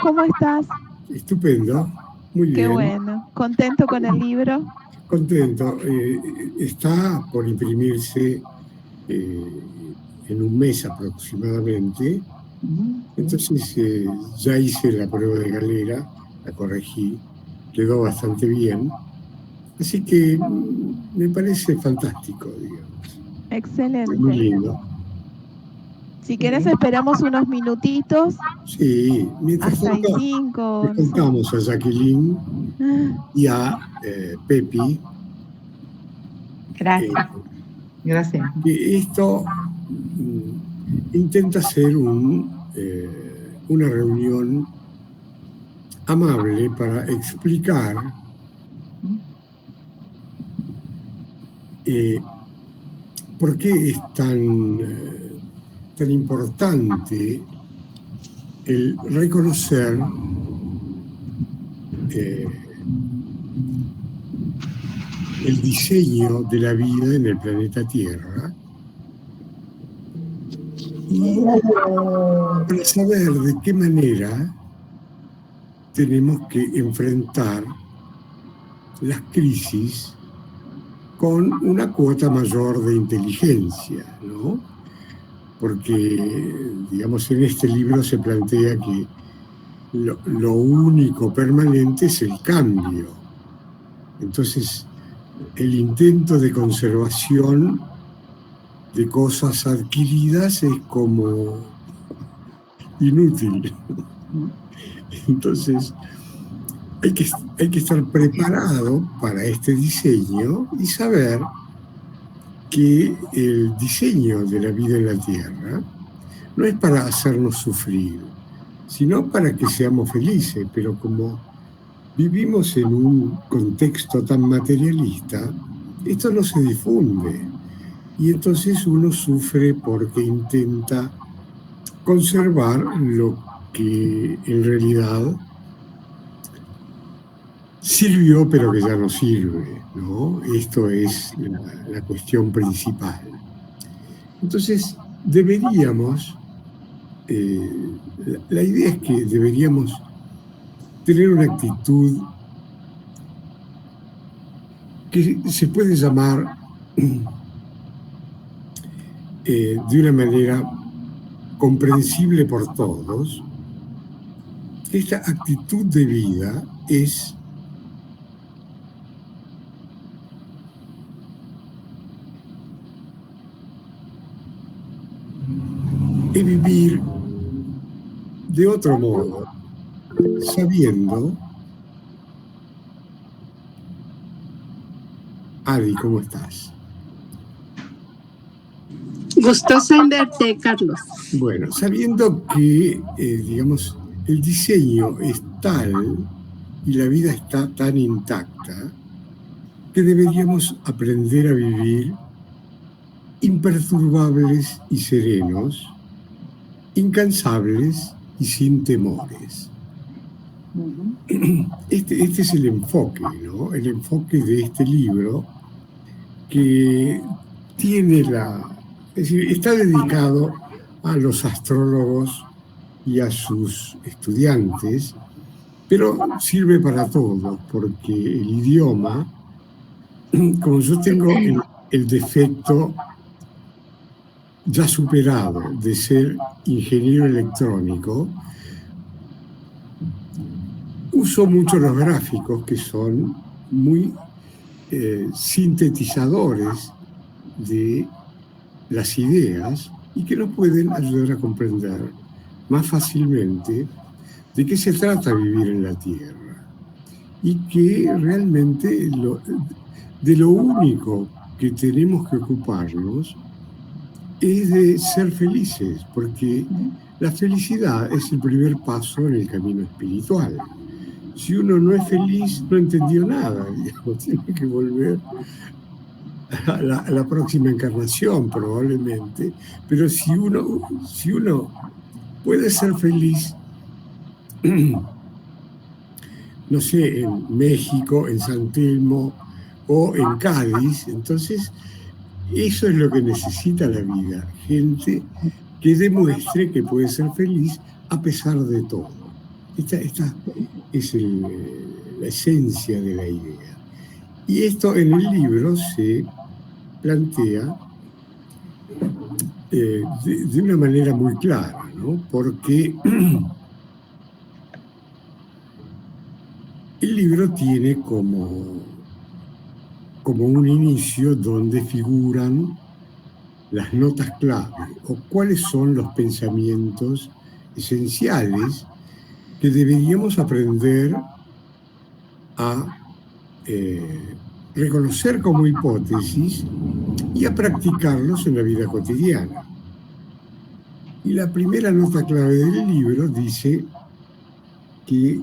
¿Cómo estás? Estupendo, muy Qué bien. bueno. ¿Contento con el libro? Contento. Está por imprimirse en un mes aproximadamente. Entonces ya hice la prueba de galera, la corregí, quedó bastante bien. Así que me parece fantástico, digamos. Muy Excelente. lindo. Si querés esperamos unos minutitos, Sí, mientras hasta tanto, le I5, no sé. contamos a Jacqueline y a Pepi Gracias. Gracias. que esto intenta ser una reunión amable para explicar por qué es tan importante el reconocer el diseño de la vida en el planeta Tierra y para saber de qué manera tenemos que enfrentar las crisis con una cuota mayor de inteligencia, ¿no? Porque, digamos, en este libro se plantea que lo único permanente es el cambio. Entonces, el intento de conservación de cosas adquiridas es como inútil. Entonces, hay que estar preparado para este diseño y saber que el diseño de la vida en la Tierra no es para hacernos sufrir, sino para que seamos felices, pero como vivimos en un contexto tan materialista, esto no se difunde y entonces uno sufre porque intenta conservar lo que en realidad sirvió pero que ya no sirve, ¿no? Esto es la cuestión principal. Entonces deberíamos, la idea es que deberíamos tener una actitud que se puede llamar de una manera comprensible por todos. Esta actitud de vida es vivir de otro modo, sabiendo. Adi, ¿cómo estás? Gustoso en verte, Carlos. Bueno, sabiendo que, digamos, el diseño es tal y la vida está tan intacta que deberíamos aprender a vivir imperturbables y serenos, incansables y sin temores. Este es el enfoque, ¿no? El enfoque de este libro que tiene es decir, está dedicado a los astrólogos y a sus estudiantes, pero sirve para todos, porque el idioma, como yo tengo el defecto ya superado de ser ingeniero electrónico, uso mucho los gráficos que son muy sintetizadores de las ideas y que nos pueden ayudar a comprender más fácilmente de qué se trata vivir en la Tierra y que realmente de lo único que tenemos que ocuparnos es de ser felices, porque la felicidad es el primer paso en el camino espiritual. Si uno no es feliz, no entendió nada, digamos, tiene que volver a la próxima encarnación probablemente, pero si uno puede ser feliz, no sé, en México, en San Telmo o en Cádiz, entonces eso es lo que necesita la vida, gente que demuestre que puede ser feliz a pesar de todo. Esta es la esencia de la idea. Y esto en el libro se plantea de una manera muy clara, ¿no? Porque el libro tiene como un inicio donde figuran las notas clave o cuáles son los pensamientos esenciales que deberíamos aprender a reconocer como hipótesis y a practicarlos en la vida cotidiana. Y la primera nota clave del libro dice que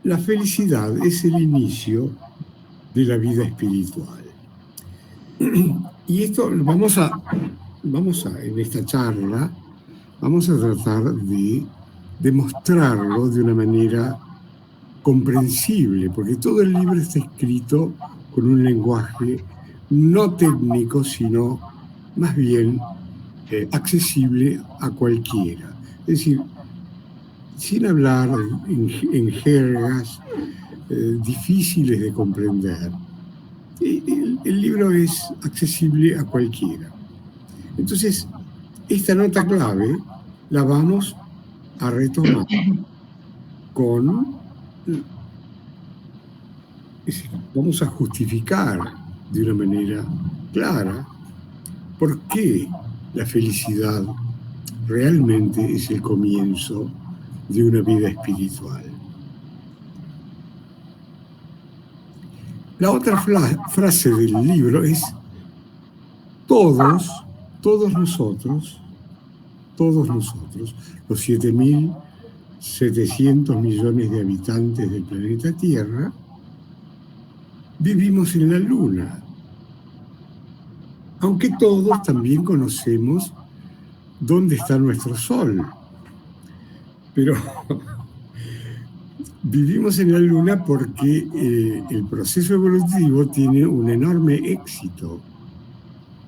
la felicidad es el inicio de la vida espiritual. Y esto vamos a, en esta charla, vamos a tratar de demostrarlo de una manera comprensible, porque todo el libro está escrito con un lenguaje no técnico, sino más bien accesible a cualquiera. Es decir, sin hablar en jergas difíciles de comprender. El libro es accesible a cualquiera. Entonces, esta nota clave la vamos a retomar vamos a justificar de una manera clara por qué la felicidad realmente es el comienzo de una vida espiritual. La otra frase del libro es: todos nosotros, los 7.700 millones de habitantes del planeta Tierra, vivimos en la Luna. Aunque todos también conocemos dónde está nuestro Sol. Pero vivimos en la Luna porque el proceso evolutivo tiene un enorme éxito.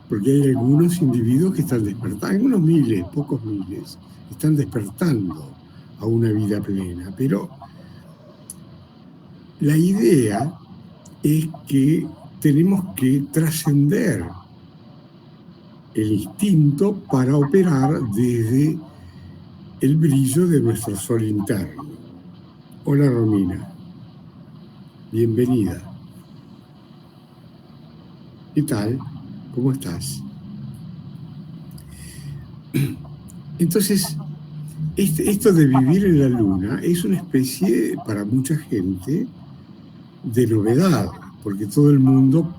Porque hay algunos individuos que están despertando, algunos miles, pocos miles, están despertando a una vida plena. Pero la idea es que tenemos que trascender el instinto para operar desde el brillo de nuestro sol interno. Hola, Romina. Bienvenida. ¿Qué tal? ¿Cómo estás? Entonces, esto de vivir en la Luna es una especie, para mucha gente, de novedad, porque todo el mundo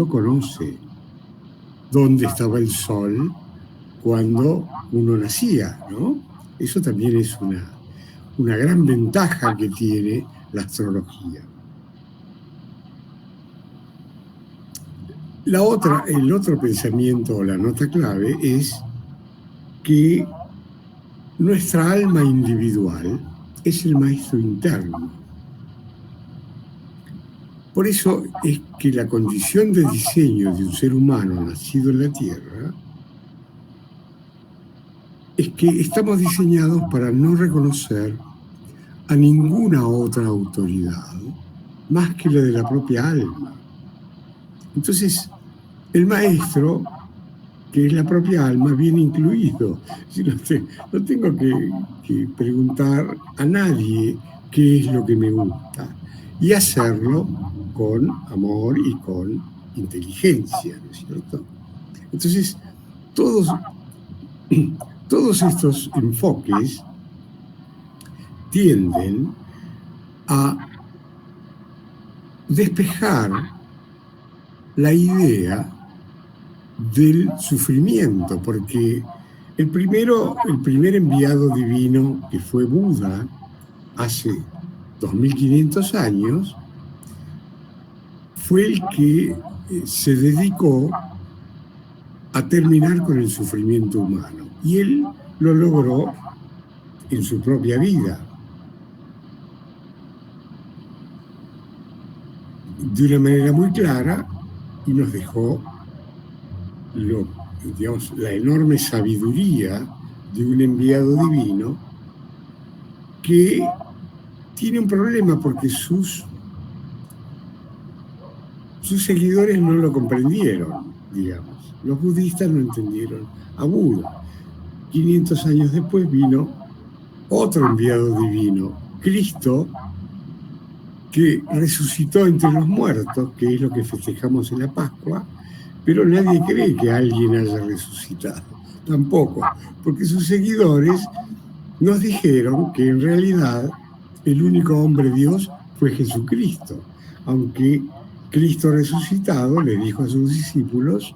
conoce dónde estaba el Sol cuando uno nacía, ¿no? Eso también es una gran ventaja que tiene la astrología. El otro pensamiento o la nota clave es que nuestra alma individual es el maestro interno. Por eso es que la condición de diseño de un ser humano nacido en la Tierra es que estamos diseñados para no reconocer a ninguna otra autoridad más que la de la propia alma. Entonces, el maestro, que es la propia alma, viene incluido. No tengo que preguntar a nadie qué es lo que me gusta y hacerlo con amor y con inteligencia, ¿no es cierto? Entonces, todos estos enfoques tienden a despejar la idea del sufrimiento, porque el primer enviado divino, que fue Buda hace 2500 años, fue el que se dedicó a terminar con el sufrimiento humano. Y él lo logró en su propia vida. De una manera muy clara, y nos dejó la enorme sabiduría de un enviado divino que tiene un problema porque sus seguidores no lo comprendieron, digamos. Los budistas no entendieron a Buda. 500 años después vino otro enviado divino, Cristo, que resucitó entre los muertos, que es lo que festejamos en la Pascua, pero nadie cree que alguien haya resucitado, tampoco, porque sus seguidores nos dijeron que en realidad el único hombre Dios fue Jesucristo, aunque Cristo resucitado le dijo a sus discípulos: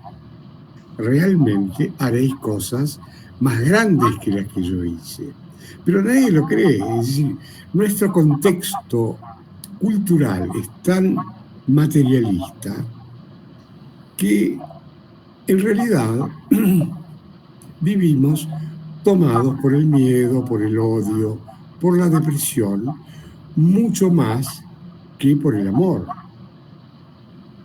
realmente haréis cosas más grandes que las que yo hice. Pero nadie lo cree, es decir, nuestro contexto cultural es tan materialista que en realidad vivimos tomados por el miedo, por el odio, por la depresión, mucho más que por el amor,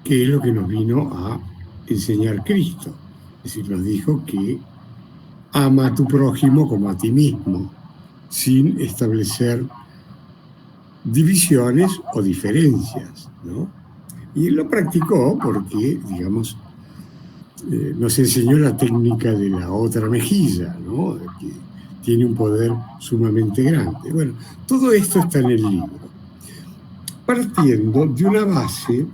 que es lo que nos vino a enseñar Cristo. Es decir, nos dijo que ama a tu prójimo como a ti mismo, sin establecer divisiones o diferencias, ¿no? Y él lo practicó porque, digamos, nos enseñó la técnica de la otra mejilla, ¿no? Que tiene un poder sumamente grande. Bueno, todo esto está en el libro, partiendo de una base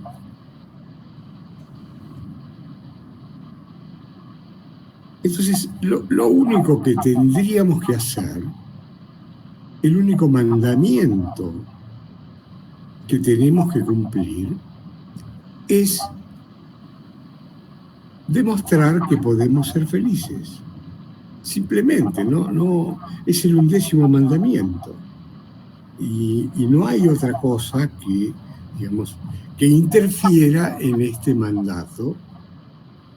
Entonces, lo único que tendríamos que hacer, el único mandamiento que tenemos que cumplir, es demostrar que podemos ser felices. Simplemente, no es el 11º mandamiento. Y no hay otra cosa que, digamos, que interfiera en este mandato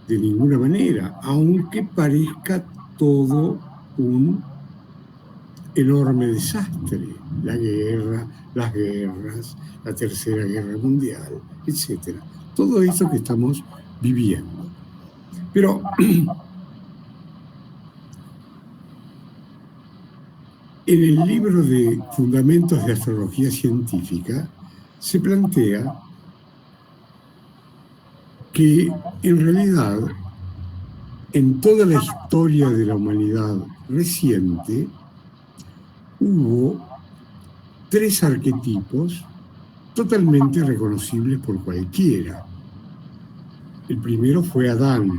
de ninguna manera, aunque parezca todo un enorme desastre, la guerra, las guerras, la Tercera Guerra Mundial, etc. Todo eso que estamos viviendo. Pero en el libro de Fundamentos de Astrología Científica se plantea que en realidad en toda la historia de la humanidad reciente hubo 3 arquetipos totalmente reconocibles por cualquiera. El primero fue Adán,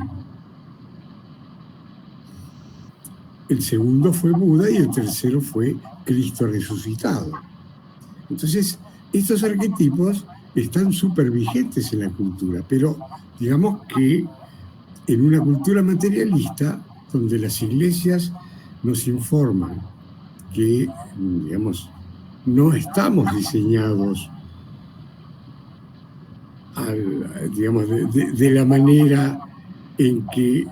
el segundo fue Buda y el tercero fue Cristo resucitado. Entonces, estos arquetipos están súper vigentes en la cultura, pero digamos que en una cultura materialista, donde las iglesias nos informan que, digamos, no estamos diseñados digamos, de la manera en que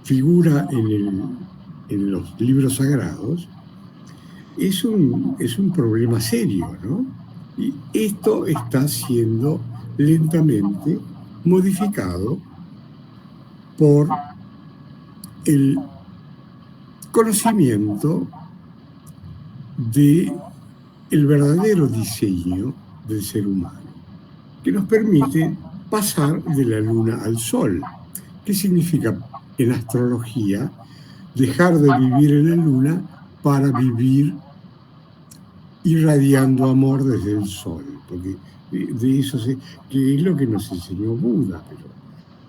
figura en los libros sagrados, es un problema serio, ¿no? Y esto está siendo lentamente modificado por el conocimiento del verdadero diseño del ser humano, que nos permite pasar de la luna al sol. ¿Qué significa en astrología dejar de vivir en la luna para vivir irradiando amor desde el sol? Porque de eso que es lo que nos enseñó Buda, pero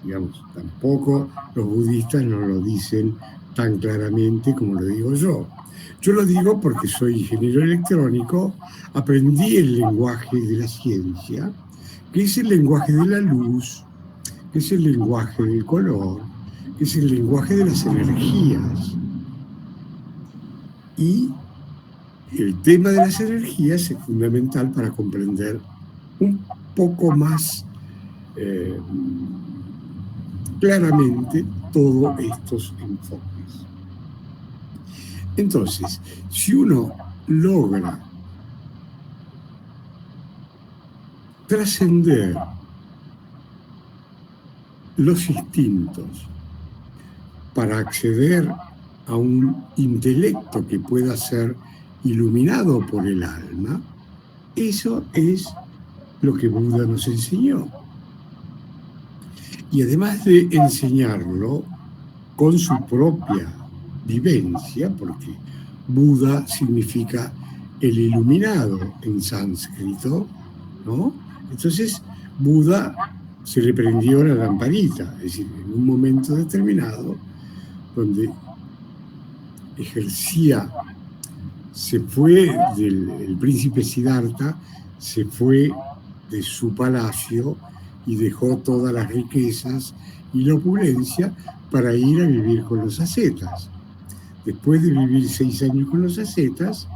digamos, tampoco los budistas nos lo dicen tan claramente como lo digo yo. Yo lo digo porque soy ingeniero electrónico, aprendí el lenguaje de la ciencia, que es el lenguaje de la luz, que es el lenguaje del color, que es el lenguaje de las energías. Y el tema de las energías es fundamental para comprender un poco más claramente todos estos enfoques. Entonces, si uno logra trascender los instintos para acceder a un intelecto que pueda ser iluminado por el alma, eso es lo que Buda nos enseñó. Y además de enseñarlo con su propia vivencia, porque Buda significa el iluminado en sánscrito, ¿no? Entonces Buda se le prendió la lamparita, es decir, en un momento determinado, donde ejercía, se fue el príncipe Siddhartha, se fue de su palacio y dejó todas las riquezas y la opulencia para ir a vivir con los ascetas. Después de vivir 6 años con los ascetas,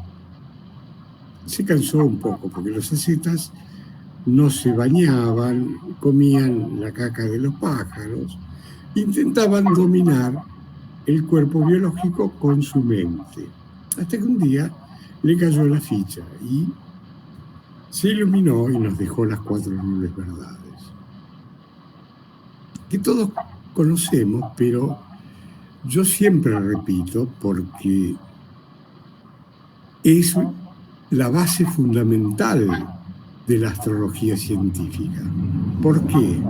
se cansó un poco, porque los ascetas no se bañaban, comían la caca de los pájaros, intentaban dominar el cuerpo biológico con su mente. Hasta que un día le cayó la ficha y se iluminó y nos dejó las 4 nobles verdades, que todos conocemos, pero yo siempre repito porque es la base fundamental de la astrología científica. ¿Por qué?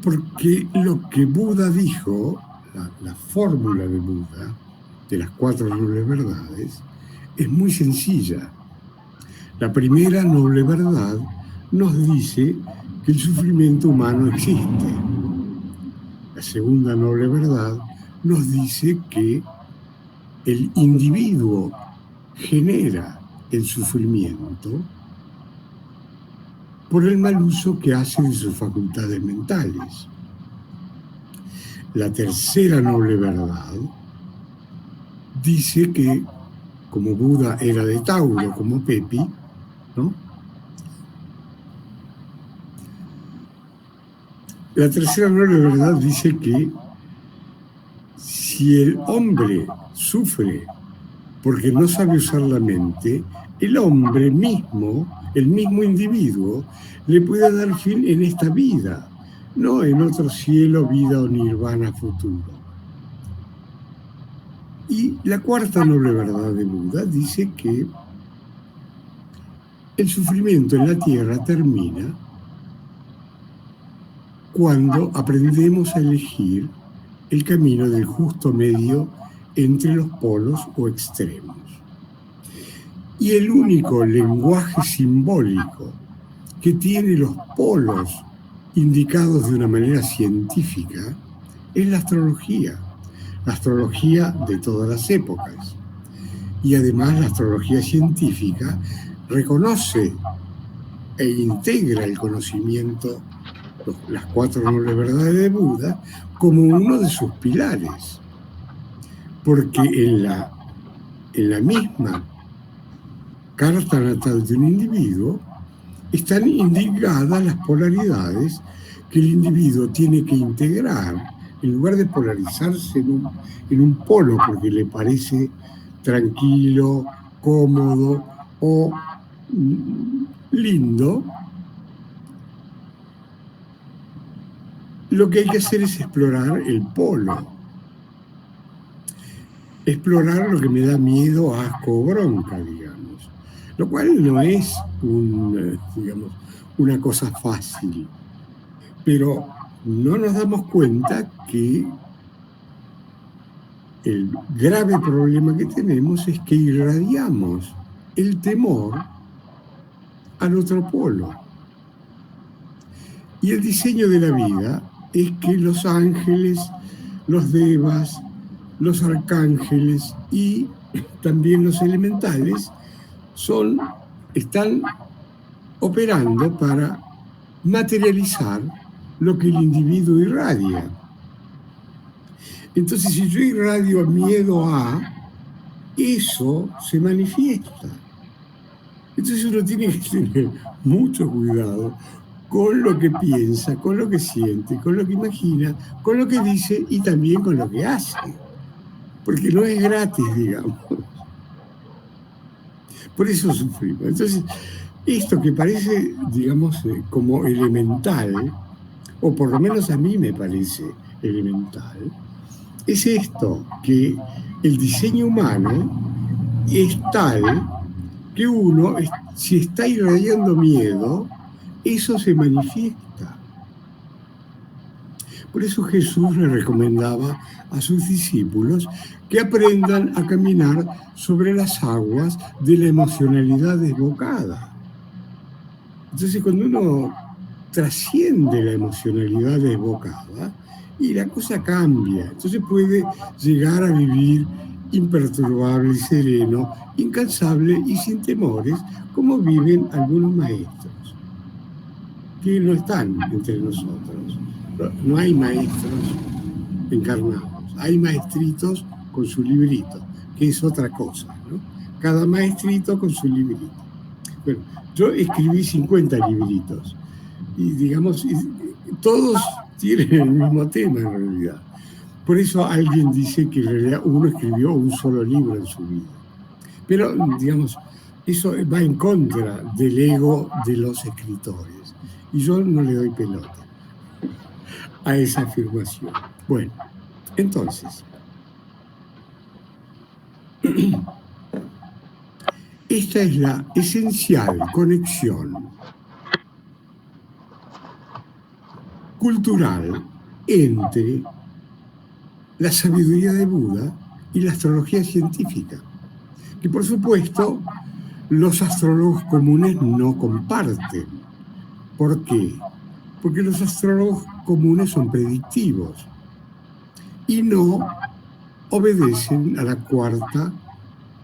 Porque lo que Buda dijo, la fórmula de Buda, de las 4 nobles verdades, es muy sencilla. La primera noble verdad nos dice que el sufrimiento humano existe. La segunda noble verdad nos dice que el individuo genera el sufrimiento por el mal uso que hace de sus facultades mentales. La tercera noble verdad dice que, como Buda era de Tauro, como Pepi, ¿no? La tercera noble verdad dice que si el hombre sufre porque no sabe usar la mente, el hombre mismo, el mismo individuo, le puede dar fin en esta vida, no en otro cielo, vida o nirvana futuro. Y la cuarta noble verdad de Buda dice que el sufrimiento en la tierra termina cuando aprendemos a elegir el camino del justo medio entre los polos o extremos. Y el único lenguaje simbólico que tiene los polos indicados de una manera científica es la astrología de todas las épocas. Y además la astrología científica reconoce e integra el conocimiento, las 4 nobles verdades de Buda, como uno de sus pilares. Porque en la misma carta natal de un individuo están indicadas las polaridades que el individuo tiene que integrar, en lugar de polarizarse en un polo porque le parece tranquilo, cómodo o lindo. Lo que hay que hacer es explorar el polo. Explorar lo que me da miedo, asco o bronca, digamos. Lo cual no es una cosa fácil. Pero no nos damos cuenta que el grave problema que tenemos es que irradiamos el temor al otro polo. Y el diseño de la vida es que los ángeles, los devas, los arcángeles y también los elementales están operando para materializar lo que el individuo irradia. Entonces, si yo irradio miedo a, eso se manifiesta. Entonces uno tiene que tener mucho cuidado con lo que piensa, con lo que siente, con lo que imagina, con lo que dice y también con lo que hace. Porque no es gratis, digamos. Por eso sufrimos. Entonces, esto que parece, digamos, como elemental, o por lo menos a mí me parece elemental, es esto, que el diseño humano es tal que uno, si está irradiando miedo, eso se manifiesta. Por eso Jesús le recomendaba a sus discípulos que aprendan a caminar sobre las aguas de la emocionalidad desbocada. Entonces, cuando uno trasciende la emocionalidad desbocada, y la cosa cambia, entonces puede llegar a vivir imperturbable y sereno, incansable y sin temores, como viven algunos maestros, que no están entre nosotros. No hay maestros encarnados, hay maestritos con su librito, que es otra cosa, ¿no? Cada maestrito con su librito. Bueno, yo escribí 50 libritos, y digamos, todos tienen el mismo tema en realidad. Por eso alguien dice que en realidad uno escribió un solo libro en su vida. Pero, digamos, eso va en contra del ego de los escritores. Y yo no le doy pelota a esa afirmación. Bueno, entonces, esta es la esencial conexión cultural entre la sabiduría de Buda y la astrología científica, que por supuesto los astrólogos comunes no comparten. ¿Por qué? Porque los astrólogos comunes son predictivos y no obedecen a la cuarta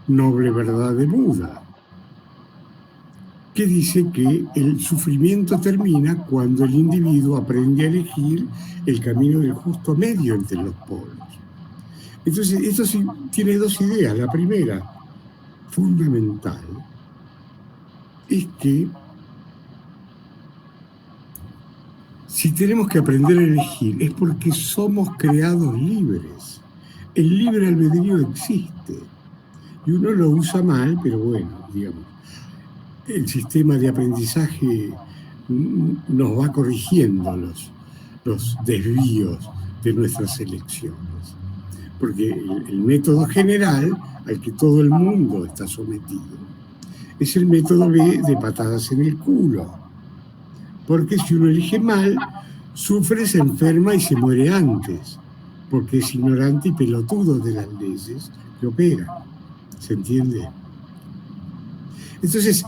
noble verdad de Buda, que dice que el sufrimiento termina cuando el individuo aprende a elegir el camino del justo medio entre los polos. Entonces, esto sí tiene dos ideas. La primera, fundamental, es que si tenemos que aprender a elegir es porque somos creados libres. El libre albedrío existe y uno lo usa mal, pero bueno, digamos, el sistema de aprendizaje nos va corrigiendo los desvíos de nuestras elecciones. Porque el método general al que todo el mundo está sometido es el método B de patadas en el culo. Porque si uno elige mal, sufre, se enferma y se muere antes, porque es ignorante y pelotudo de las leyes que operan. ¿Se entiende? Entonces,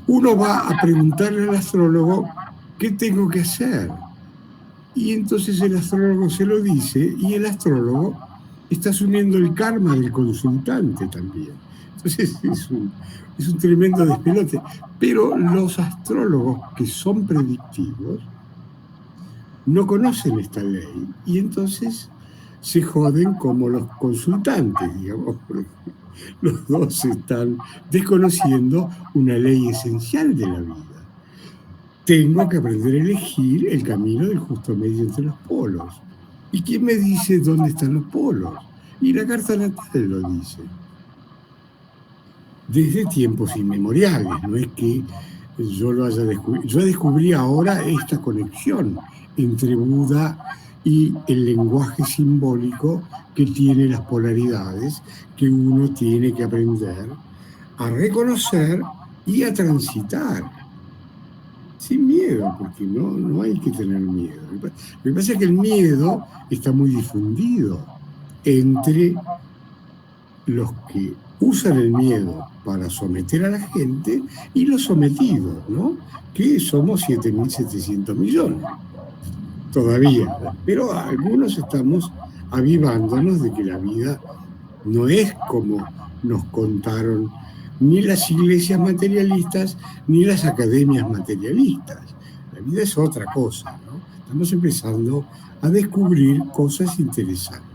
uno va a preguntarle al astrólogo, ¿qué tengo que hacer? Y entonces el astrólogo se lo dice, y el astrólogo está asumiendo el karma del consultante también. Entonces es un tremendo despelote. Pero los astrólogos que son predictivos no conocen esta ley y entonces se joden como los consultantes, digamos. Los dos están desconociendo una ley esencial de la vida. Tengo que aprender a elegir el camino del justo medio entre los polos. ¿Y quién me dice dónde están los polos? Y la carta natal lo dice. Desde tiempos inmemoriales, no es que yo lo haya descubierto. Yo descubrí ahora esta conexión entre Buda y el lenguaje simbólico que tiene las polaridades que uno tiene que aprender a reconocer y a transitar. Sin miedo, porque no hay que tener miedo. Lo que pasa es que el miedo está muy difundido entre los que usan el miedo para someter a la gente y los sometidos, ¿no? Que somos 7.700 millones todavía. Pero algunos estamos avivándonos de que la vida no es como nos contaron ni las iglesias materialistas ni las academias materialistas. La vida es otra cosa, ¿no? Estamos empezando a descubrir cosas interesantes.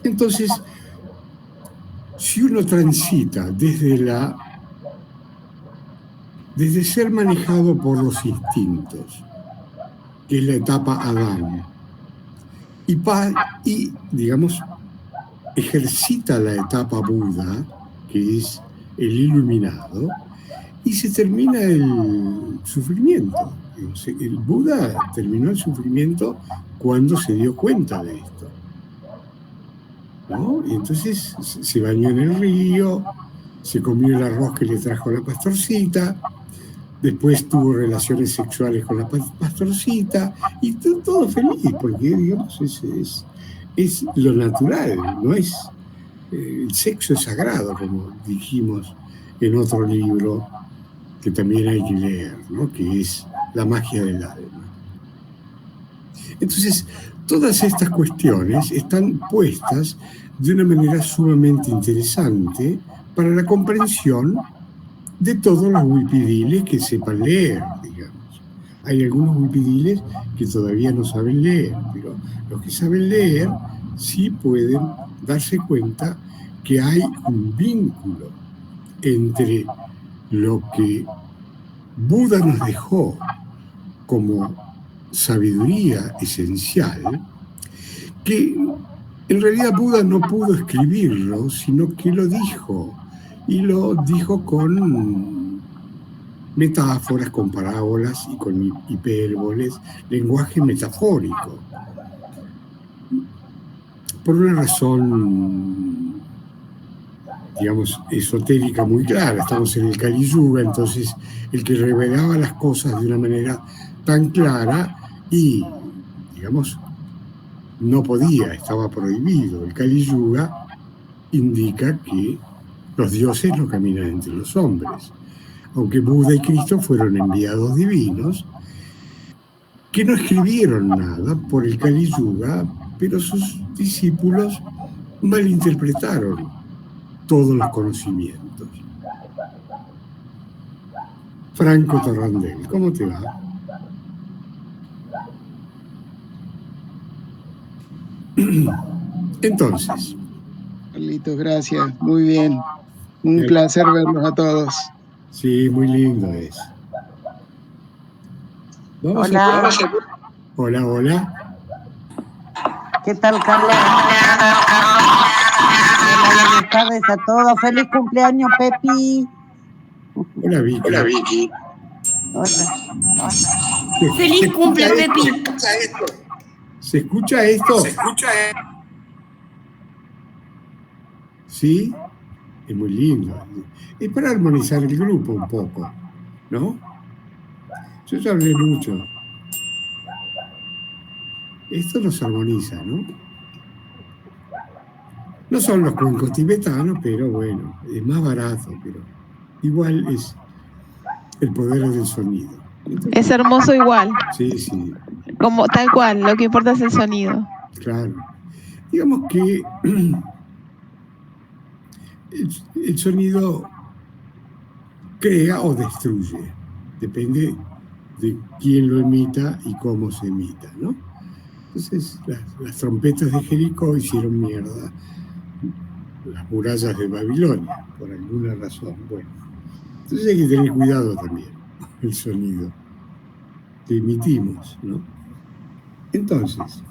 Entonces, si uno transita desde ser manejado por los instintos, que es la etapa Adán, y digamos, ejercita la etapa Buda, que es el iluminado, y se termina el sufrimiento. El Buda terminó el sufrimiento cuando se dio cuenta de esto, ¿no? Y entonces se bañó en el río, se comió el arroz que le trajo la pastorcita, después tuvo relaciones sexuales con la pastorcita y todo feliz, porque digamos es lo natural, no es el sexo es sagrado, como dijimos en otro libro que también hay que leer, ¿no? Que es La magia del alma. Entonces, todas estas cuestiones están puestas de una manera sumamente interesante para la comprensión de todos los huipidiles que sepan leer, digamos. Hay algunos huipidiles que todavía no saben leer, pero los que saben leer sí pueden darse cuenta que hay un vínculo entre lo que Buda nos dejó como sabiduría esencial, que en realidad Buda no pudo escribirlo, sino que lo dijo, y lo dijo con metáforas, con parábolas y con hipérboles, lenguaje metafórico. Por una razón, digamos, esotérica muy clara. Estamos en el Kali Yuga, entonces el que revelaba las cosas de una manera tan clara y, digamos, no podía, estaba prohibido. El Kali Yuga indica que los dioses no caminan entre los hombres, aunque Buda y Cristo fueron enviados divinos que no escribieron nada por el Kali Yuga, pero sus discípulos malinterpretaron todos los conocimientos. Franco Torrandel, ¿cómo te va? Entonces. Carlitos, gracias. Muy bien. Un placer verlos a todos. Sí, muy lindo es. Hola. Hola, hola. ¿Qué tal, Carlos? Hola, buenas tardes a todos. ¡Feliz cumpleaños, Pepi! Hola, Vicky. Hola, Vicky. Hola. ¡Feliz cumple, Pepi! ¿Se escucha esto? ¿Se escucha esto? Sí, es muy lindo. Es para armonizar el grupo un poco, ¿no? Yo ya hablé mucho. Esto nos armoniza, ¿no? No son los cuencos tibetanos, pero bueno, es más barato, pero igual es el poder del sonido. Entonces, Es hermoso igual. Sí, sí. Como tal cual, lo que importa es el sonido. Claro. Digamos que el sonido crea o destruye. Depende de quién lo emita y cómo se emita, ¿no? Entonces, las trompetas de Jericó hicieron mierda las murallas de Babilonia, por alguna razón. Bueno, entonces hay que tener cuidado también, el sonido que emitimos, ¿no? Entonces,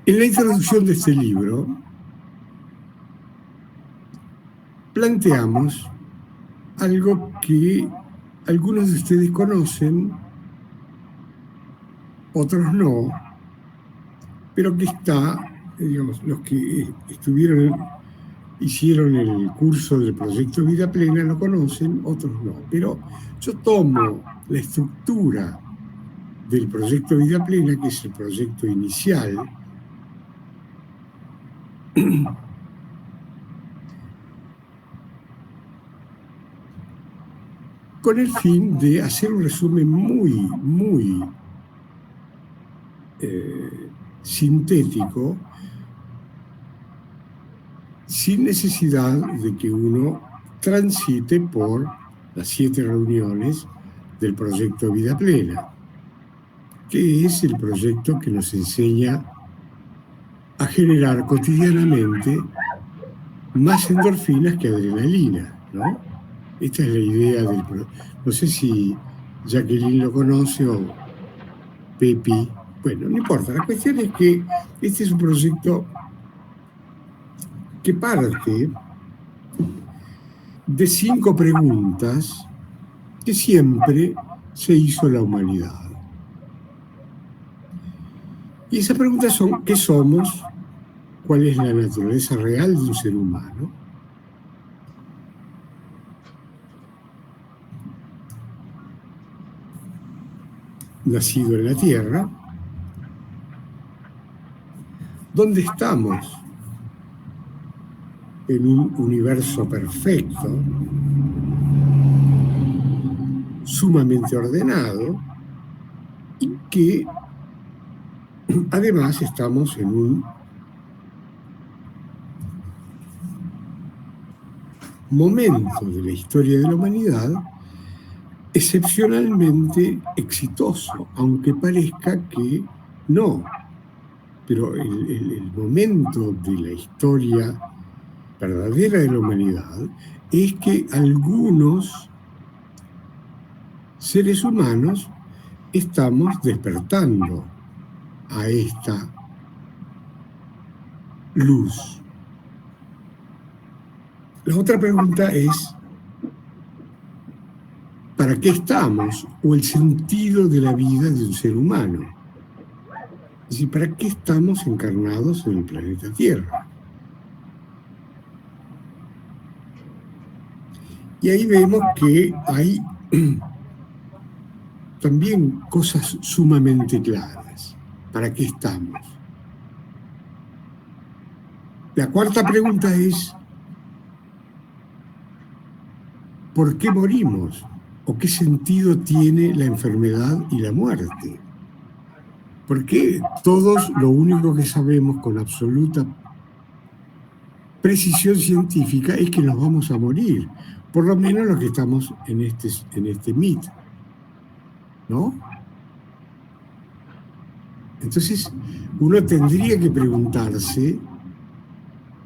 en la introducción de este libro planteamos algo que algunos de ustedes conocen, otros no, pero que está, digamos, los que hicieron el curso del proyecto Vida Plena lo conocen, otros no. Pero yo tomo la estructura del proyecto Vida Plena, que es el proyecto inicial, con el fin de hacer un resumen muy sintético, sin necesidad de que uno transite por las 7 reuniones del proyecto Vida Plena, que es el proyecto que nos enseña a generar cotidianamente más endorfinas que adrenalina, ¿no? Esta es la idea del proyecto. No sé si Jacqueline lo conoce o Pepi. Bueno, no importa. La cuestión es que este es un proyecto que parte de 5 preguntas que siempre se hizo la humanidad. Y esas preguntas son: ¿qué somos? ¿Cuál es la naturaleza real de un ser humano? Nacido en la Tierra. ¿Dónde estamos? En un universo perfecto, sumamente ordenado, y que además estamos en un momento de la historia de la humanidad excepcionalmente exitoso, aunque parezca que no. Pero el momento de la historia verdadera de la humanidad es que algunos seres humanos estamos despertando a esta luz. La otra pregunta es: ¿para qué estamos? O el sentido de la vida de un ser humano. Es decir, ¿para qué estamos encarnados en el planeta Tierra? Y ahí vemos que hay también cosas sumamente claras. ¿Para qué estamos? La cuarta pregunta es: ¿por qué morimos? ¿O qué sentido tiene la enfermedad y la muerte? Porque todos lo único que sabemos con absoluta precisión científica es que nos vamos a morir, por lo menos los que estamos en este MIT, ¿no? Entonces, uno tendría que preguntarse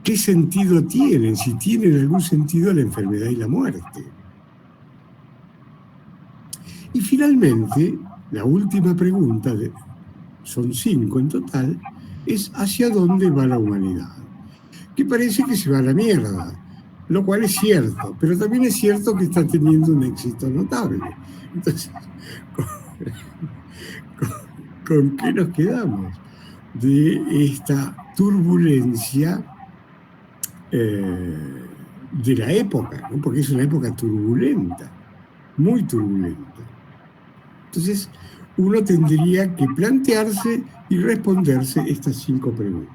qué sentido tienen, si tienen algún sentido la enfermedad y la muerte. Y finalmente, la última pregunta, son 5 en total, es: ¿hacia dónde va la humanidad? Que parece que se va a la mierda, lo cual es cierto, pero también es cierto que está teniendo un éxito notable. Entonces, ¿con qué nos quedamos de esta turbulencia de la época, ¿no? Porque es una época turbulenta, muy turbulenta. Entonces, uno tendría que plantearse y responderse estas 5 preguntas.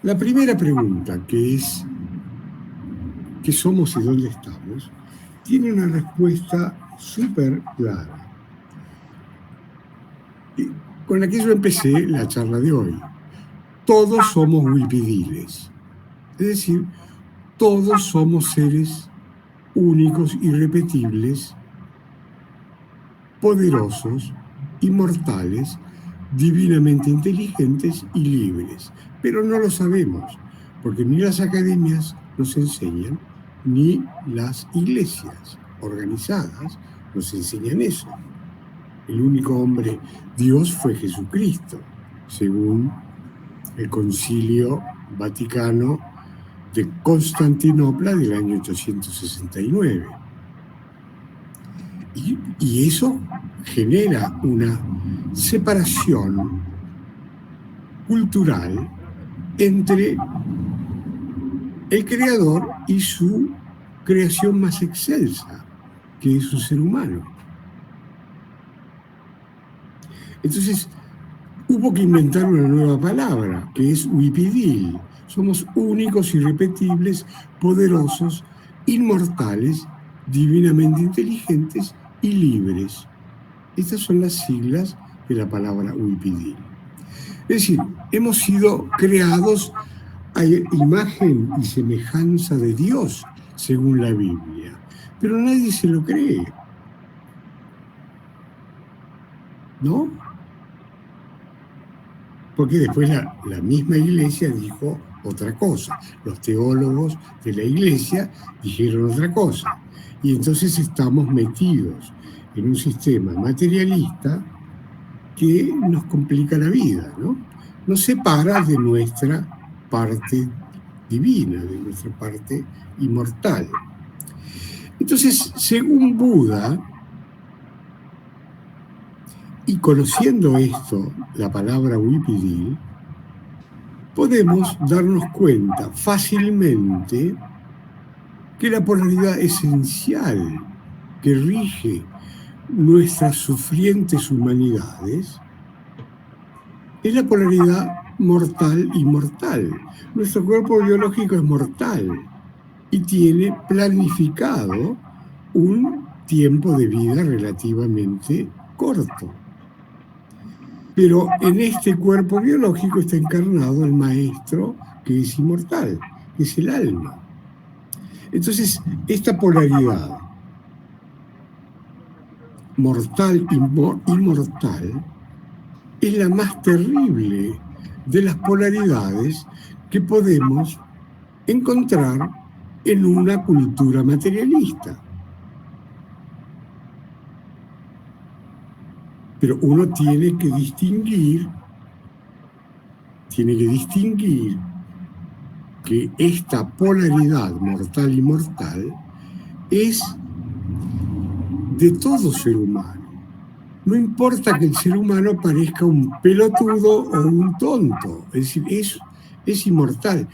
La primera pregunta, que es ¿qué somos y dónde estamos?, tiene una respuesta súper clara, con la que yo empecé la charla de hoy. Todos somos huipidiles, es decir, todos somos seres únicos, irrepetibles, poderosos, inmortales, divinamente inteligentes y libres. Pero no lo sabemos, porque ni las academias nos enseñan, ni las iglesias organizadas nos enseñan eso. El único hombre Dios fue Jesucristo, según el Concilio Vaticano de Constantinopla del año 869. Y eso genera una separación cultural entre el creador y su creación más excelsa, que es un ser humano. Entonces, hubo que inventar una nueva palabra, que es huipidil. Somos únicos, irrepetibles, poderosos, inmortales, divinamente inteligentes y libres. Estas son las siglas de la palabra huipidil. Es decir, hemos sido creados a imagen y semejanza de Dios, según la Biblia, pero nadie se lo cree, ¿no? Porque después la misma iglesia dijo otra cosa, los teólogos de la iglesia dijeron otra cosa, y entonces estamos metidos en un sistema materialista que nos complica la vida, ¿no? nos separa de nuestra parte divina, de nuestra parte inmortal. Entonces, según Buda, y conociendo esto, la palabra Wipidil, podemos darnos cuenta fácilmente que la polaridad esencial que rige nuestras sufrientes humanidades es la polaridad mortal-inmortal. Nuestro cuerpo biológico es mortal y tiene planificado un tiempo de vida relativamente corto. Pero en este cuerpo biológico está encarnado el maestro que es inmortal, que es el alma. Entonces, esta polaridad mortal-inmortal es la más terrible de las polaridades que podemos encontrar en una cultura materialista. Pero uno tiene que distinguir que esta polaridad mortal-inmortal es de todo ser humano. No importa que el ser humano parezca un pelotudo o un tonto, es decir, es inmortal.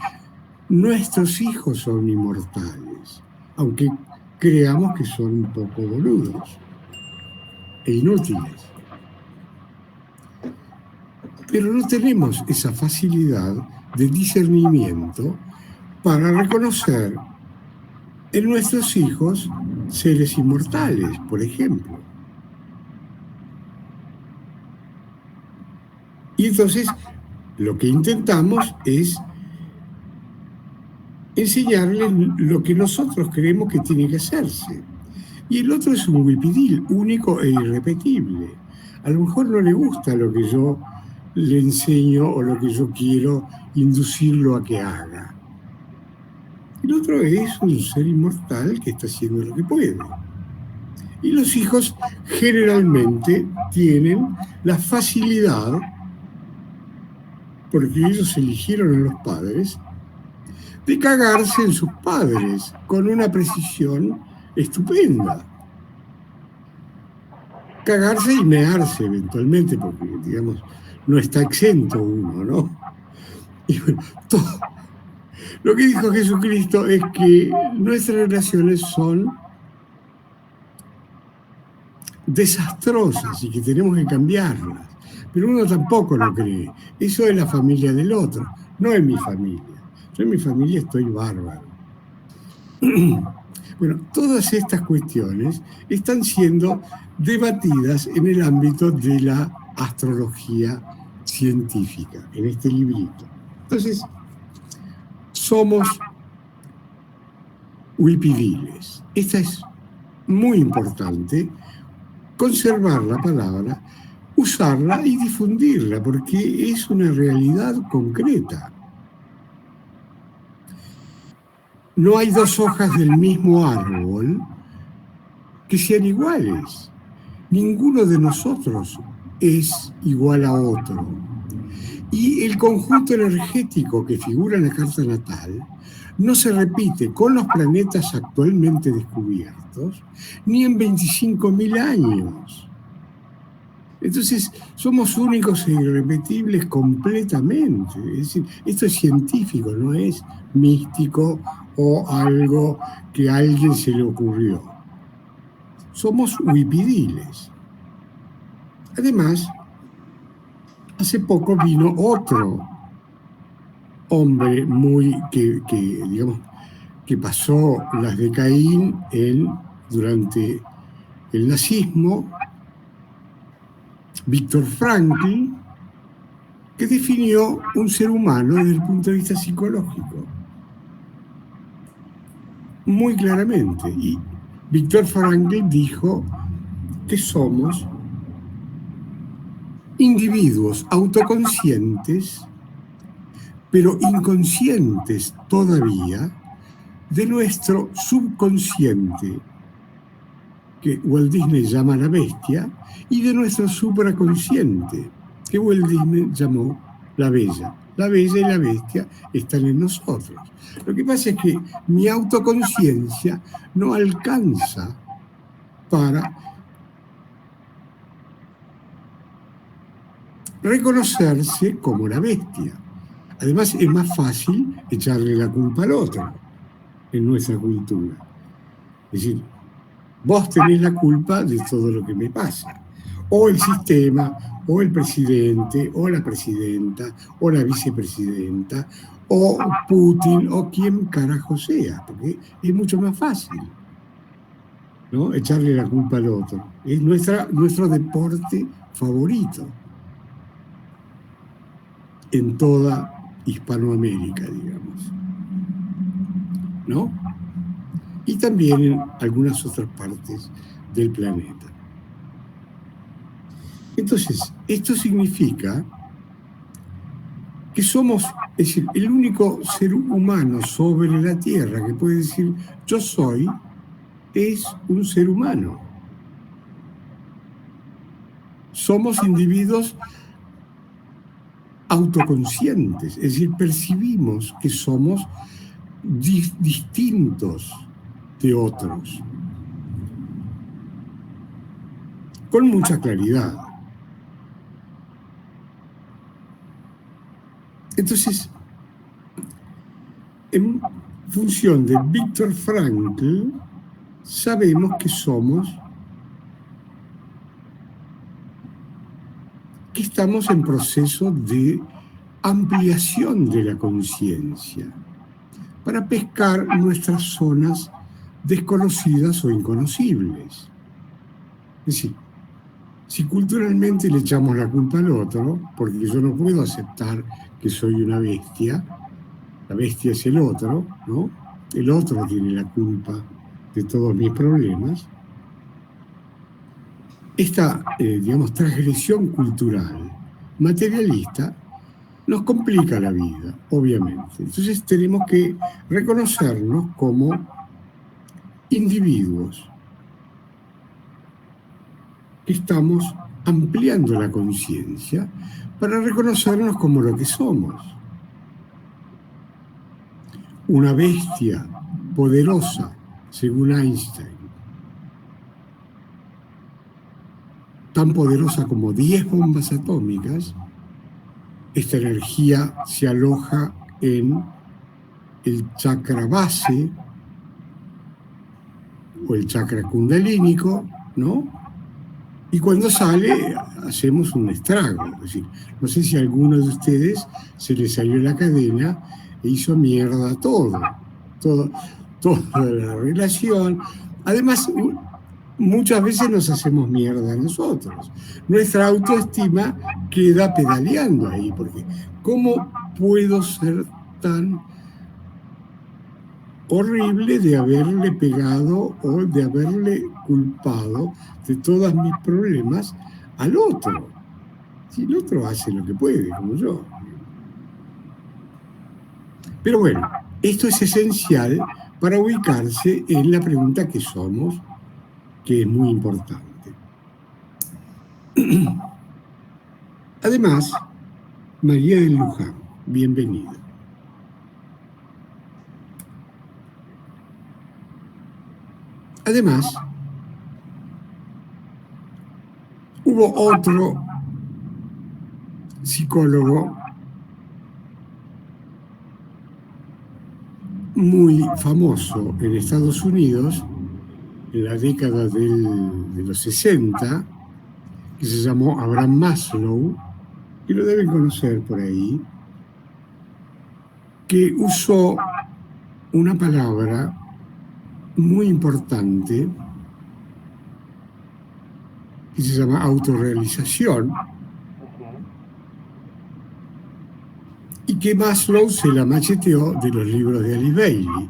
Nuestros hijos son inmortales, aunque creamos que son un poco boludos e inútiles. Pero no tenemos esa facilidad de discernimiento para reconocer en nuestros hijos seres inmortales, por ejemplo. Y entonces lo que intentamos es enseñarles lo que nosotros creemos que tiene que hacerse. Y el otro es un Wipidil, único e irrepetible. A lo mejor no le gusta lo que yo le enseño o lo que yo quiero inducirlo a que haga. El otro es un ser inmortal que está haciendo lo que puede. Y los hijos generalmente tienen la facilidad, porque ellos eligieron a los padres, de cagarse en sus padres con una precisión estupenda. Cagarse y mearse eventualmente, porque, digamos, no está exento uno, ¿no? Y bueno, todo. Lo que dijo Jesucristo es que nuestras relaciones son desastrosas y que tenemos que cambiarlas. Pero uno tampoco lo cree. Eso es la familia del otro, no es mi familia. Yo en mi familia estoy bárbaro. Bueno, todas estas cuestiones están siendo debatidas en el ámbito de la astrología científica, en este librito. Entonces, somos wipidiles. Esta es muy importante, conservar la palabra, usarla y difundirla, porque es una realidad concreta. No hay dos hojas del mismo árbol que sean iguales. Ninguno de nosotros es igual a otro. Y el conjunto energético que figura en la carta natal no se repite con los planetas actualmente descubiertos ni en 25.000 años. Entonces, somos únicos e irrepetibles completamente. Es decir, esto es científico, no es místico o algo que a alguien se le ocurrió. Somos wipidiles. Además, hace poco vino otro hombre que pasó las de Caín durante el nazismo, Viktor Frankl, que definió un ser humano desde el punto de vista psicológico muy claramente. Y Viktor Frankl dijo que somos individuos autoconscientes, pero inconscientes todavía, de nuestro subconsciente, que Walt Disney llama la bestia, y de nuestro supraconsciente, que Walt Disney llamó la bella. La bella y la bestia están en nosotros. Lo que pasa es que mi autoconciencia no alcanza para reconocerse como la bestia. Además, es más fácil echarle la culpa al otro en nuestra cultura. Es decir, vos tenés la culpa de todo lo que me pasa. O el sistema, o el presidente, o la presidenta, o la vicepresidenta, o Putin, o quien carajo sea, porque es mucho más fácil, ¿no? Echarle la culpa al otro. Es nuestro deporte favorito en toda Hispanoamérica, digamos, ¿no? Y también en algunas otras partes del planeta. Entonces, esto significa que somos, es decir, el único ser humano sobre la Tierra que puede decir yo soy, es un ser humano. Somos individuos autoconscientes, es decir, percibimos que somos distintos de otros, con mucha claridad. Entonces, en función de Viktor Frankl, sabemos que estamos en proceso de ampliación de la conciencia para pescar nuestras zonas desconocidas o inconocibles. Es decir, si culturalmente le echamos la culpa al otro, porque yo no puedo aceptar que soy una bestia, la bestia es el otro, ¿no? El otro tiene la culpa de todos mis problemas. Esta, digamos, transgresión cultural materialista nos complica la vida, obviamente. Entonces tenemos que reconocernos como individuos que estamos ampliando la conciencia para reconocernos como lo que somos. Una bestia poderosa, según Einstein, tan poderosa como 10 bombas atómicas. Esta energía se aloja en el chakra base o el chakra kundalínico, ¿no? Y cuando sale, hacemos un estrago. Es decir, no sé si a alguno de ustedes se le salió la cadena e hizo mierda toda la relación. Además, muchas veces nos hacemos mierda nosotros. Nuestra autoestima queda pedaleando ahí, porque ¿cómo puedo ser tan horrible de haberle pegado o de haberle culpado de todos mis problemas al otro? Si el otro hace lo que puede, como yo. Pero bueno, esto es esencial para ubicarse en la pregunta que somos, que es muy importante. Además, María de Luján, bienvenida. Además, hubo otro psicólogo muy famoso en Estados Unidos en la década de los 60, que se llamó Abraham Maslow, que lo deben conocer por ahí, que usó una palabra muy importante que se llama autorrealización, y que Maslow se la macheteó de los libros de Alice Bailey,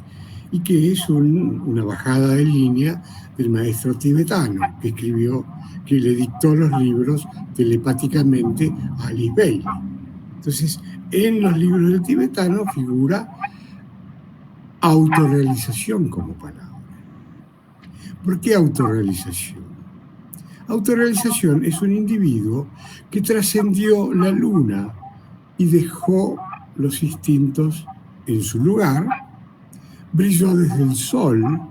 y que es una bajada de línea del maestro tibetano que le dictó los libros telepáticamente a Alice Bailey. Entonces, en los libros del tibetano figura autorrealización como palabra. ¿Por qué autorrealización? Autorrealización es un individuo que trascendió la luna y dejó los instintos en su lugar, brilló desde el sol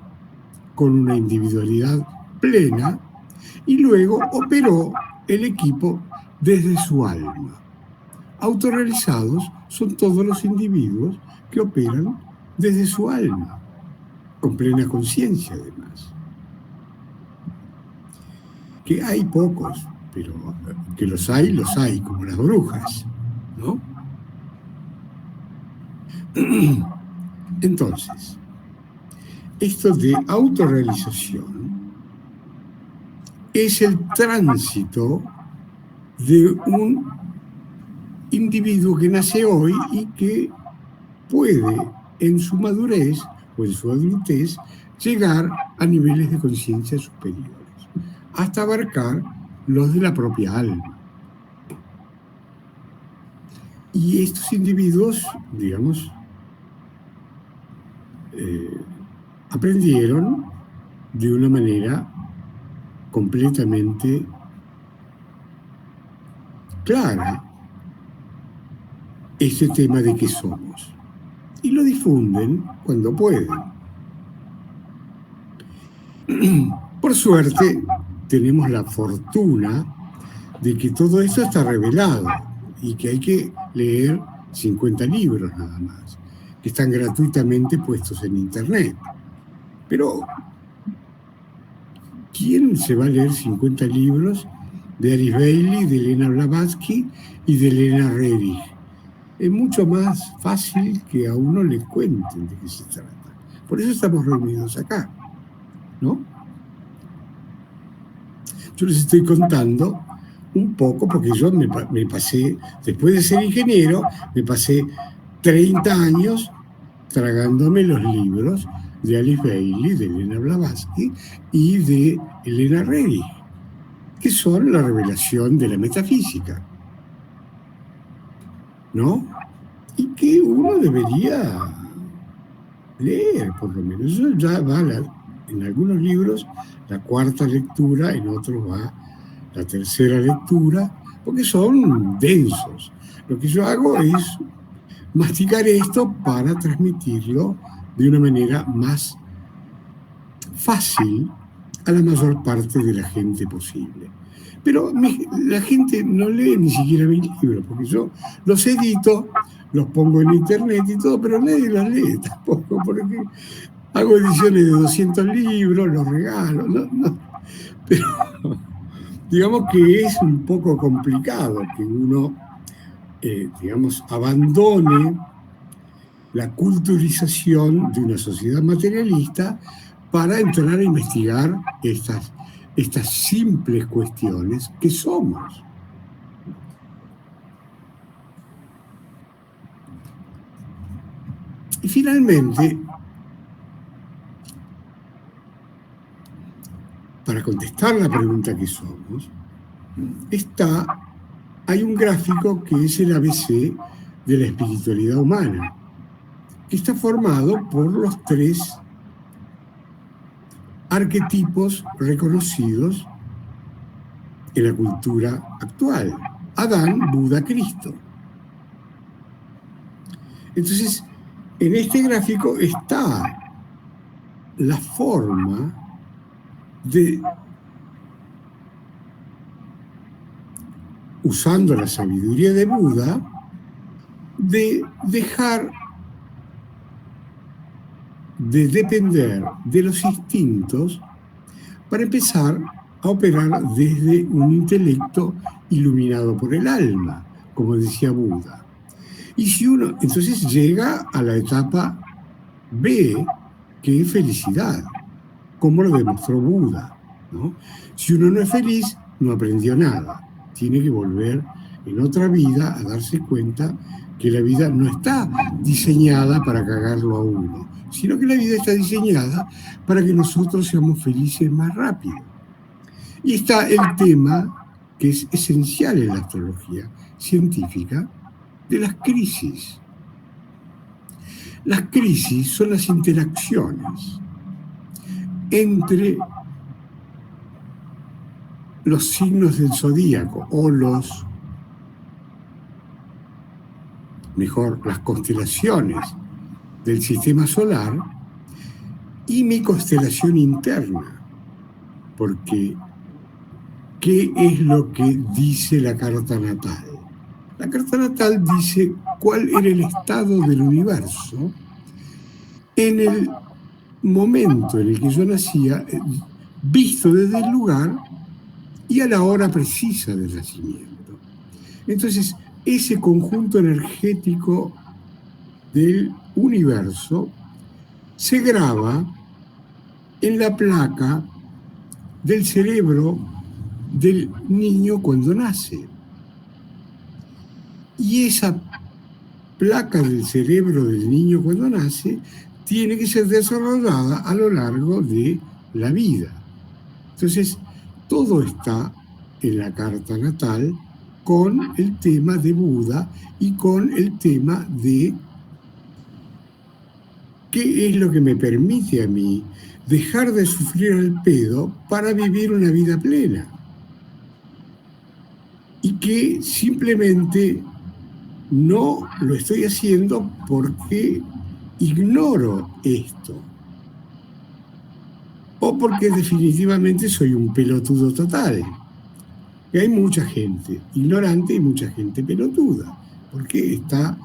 con una individualidad plena y luego operó el equipo desde su alma. Autorrealizados son todos los individuos que operan desde su alma, con plena conciencia además. Que hay pocos, pero que los hay, como las brujas, ¿no? Entonces, esto de autorrealización es el tránsito de un individuo que nace hoy y que puede, en su madurez o en su adultez, llegar a niveles de conciencia superiores, hasta abarcar los de la propia alma. Y estos individuos, digamos, aprendieron de una manera completamente clara este tema de qué somos. Y lo difunden cuando pueden. Por suerte, tenemos la fortuna de que todo esto está revelado y que hay que leer 50 libros nada más, que están gratuitamente puestos en internet. Pero, ¿quién se va a leer 50 libros de Alice Bailey, de Elena Blavatsky y de Elena Rerich? Es mucho más fácil que a uno le cuenten de qué se trata. Por eso estamos reunidos acá, ¿no? Yo les estoy contando un poco, porque yo me pasé, después de ser ingeniero, me pasé 30 años tragándome los libros de Alice Bailey, de Elena Blavatsky y de Elena Rerich, que son la revelación de la metafísica, ¿no? Y que uno debería leer, por lo menos. Eso ya va en algunos libros la cuarta lectura, en otros va la tercera lectura, porque son densos. Lo que yo hago es masticar esto para transmitirlo de una manera más fácil a la mayor parte de la gente posible. Pero la gente no lee ni siquiera mis libros, porque yo los edito, los pongo en internet y todo, pero nadie los lee tampoco, porque hago ediciones de 200 libros, los regalo, no. Pero digamos que es un poco complicado que uno, digamos, abandone la culturización de una sociedad materialista para entrar a investigar estas simples cuestiones que somos. Y finalmente, para contestar la pregunta que somos, hay un gráfico que es el ABC de la espiritualidad humana, que está formado por los 3 arquetipos reconocidos en la cultura actual: Adán, Buda, Cristo. Entonces, en este gráfico está la forma de, usando la sabiduría de Buda, de dejar de depender de los instintos para empezar a operar desde un intelecto iluminado por el alma, como decía Buda. Y si uno entonces llega a la etapa B, que es felicidad, como lo demostró Buda, ¿no? Si uno no es feliz, no aprendió nada. Tiene que volver en otra vida a darse cuenta que la vida no está diseñada para cagarlo a uno, sino que la vida está diseñada para que nosotros seamos felices más rápido. Y está el tema que es esencial en la astrología científica de las crisis. Las crisis son las interacciones entre los signos del zodíaco o los mejor, las constelaciones del sistema solar y mi constelación interna, porque ¿qué es lo que dice la carta natal? La carta natal dice cuál era el estado del universo en el momento en el que yo nacía, visto desde el lugar y a la hora precisa del nacimiento. Entonces, ese conjunto energético del universo se graba en la placa del cerebro del niño cuando nace. Y esa placa del cerebro del niño cuando nace tiene que ser desarrollada a lo largo de la vida. Entonces, todo está en la carta natal con el tema de Buda y con el tema de qué es lo que me permite a mí dejar de sufrir al pedo para vivir una vida plena. Y que simplemente no lo estoy haciendo porque ignoro esto. O porque definitivamente soy un pelotudo total. Y hay mucha gente ignorante y mucha gente pelotuda, porque está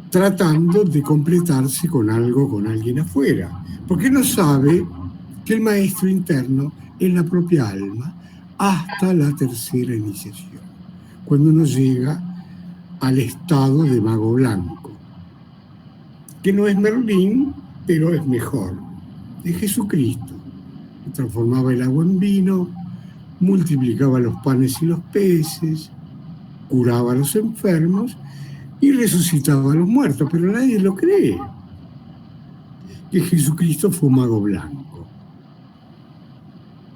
tratando de completarse con algo, con alguien afuera, porque no sabe que el maestro interno es la propia alma hasta la tercera iniciación, cuando uno llega al estado de mago blanco, que no es Merlín, pero es mejor, es Jesucristo, que transformaba el agua en vino, multiplicaba los panes y los peces, curaba a los enfermos y resucitaba a los muertos, pero nadie lo cree, que Jesucristo fue un mago blanco.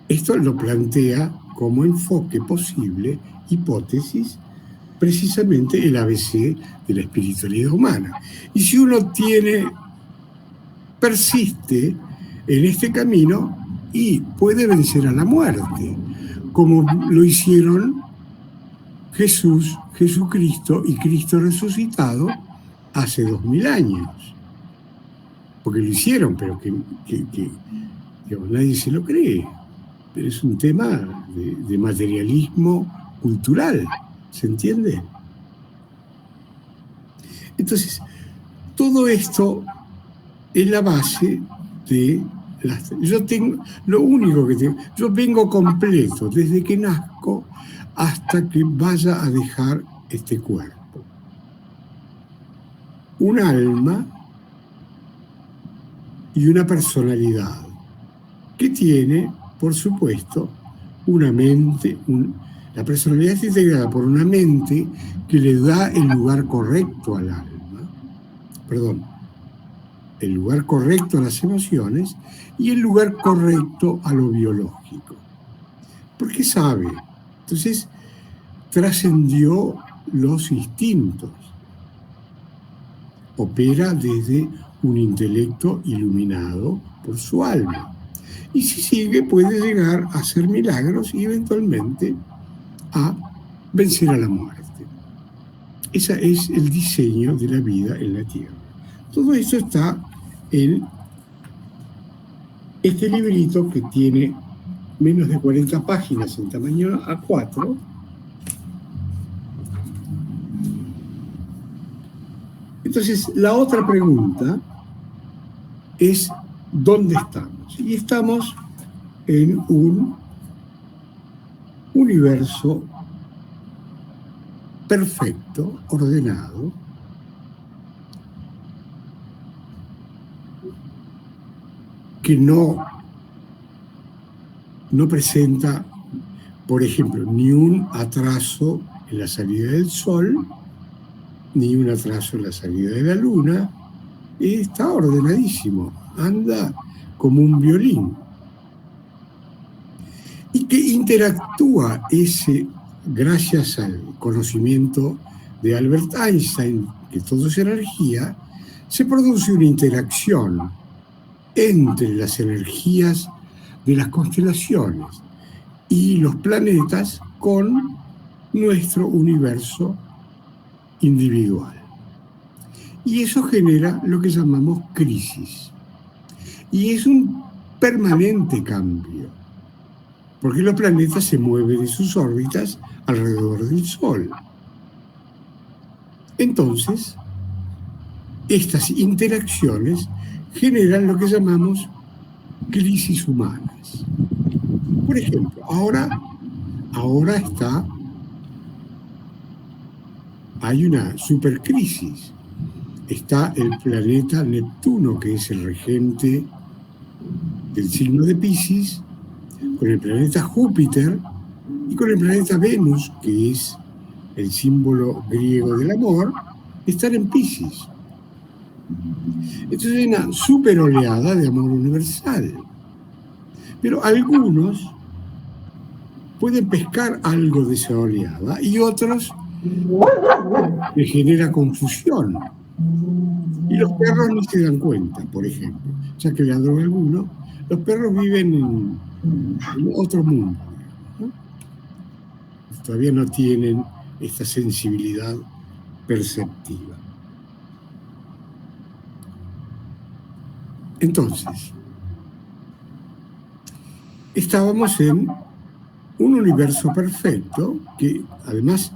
Esto lo plantea como enfoque posible, hipótesis, precisamente el ABC de la espiritualidad humana. Y si uno persiste en este camino y puede vencer a la muerte, como lo hicieron Jesús, Jesucristo y Cristo resucitado hace 2000 años. Porque lo hicieron, pero que digamos, nadie se lo cree. Pero es un tema de materialismo cultural, ¿se entiende? Entonces, todo esto es la base de yo vengo completo desde que nazco hasta que vaya a dejar este cuerpo. Un alma y una personalidad que tiene, por supuesto, una mente. La personalidad está integrada por una mente que le da el lugar correcto al alma, el lugar correcto a las emociones y el lugar correcto a lo biológico. Porque sabe. Entonces, trascendió los instintos. Opera desde un intelecto iluminado por su alma. Y si sigue, puede llegar a hacer milagros y eventualmente a vencer a la muerte. Ese es el diseño de la vida en la Tierra. Todo esto está en este librito que tiene menos de 40 páginas en tamaño A4. Entonces, la otra pregunta es ¿dónde estamos? Y estamos en un universo perfecto, ordenado, que no presenta, por ejemplo, ni un atraso en la salida del sol, ni un atraso en la salida de la luna. Está ordenadísimo, anda como un violín. Y que interactúa gracias al conocimiento de Albert Einstein, que todo es energía, se produce una interacción entre las energías de las constelaciones y los planetas con nuestro universo individual. Y eso genera lo que llamamos crisis. Y es un permanente cambio, porque los planetas se mueven de sus órbitas alrededor del Sol. Entonces, estas interacciones generan lo que llamamos crisis humanas. Por ejemplo, ahora hay una supercrisis. Está el planeta Neptuno, que es el regente del signo de Piscis, con el planeta Júpiter y con el planeta Venus, que es el símbolo griego del amor, están en Piscis. Entonces hay una super oleada de amor universal. Pero algunos pueden pescar algo de esa oleada y otros les genera confusión. Y los perros ni se dan cuenta, por ejemplo. Ya que ladró alguno, los perros viven en otro mundo, ¿no? Todavía no tienen esta sensibilidad perceptiva. Entonces, estábamos en un universo perfecto que además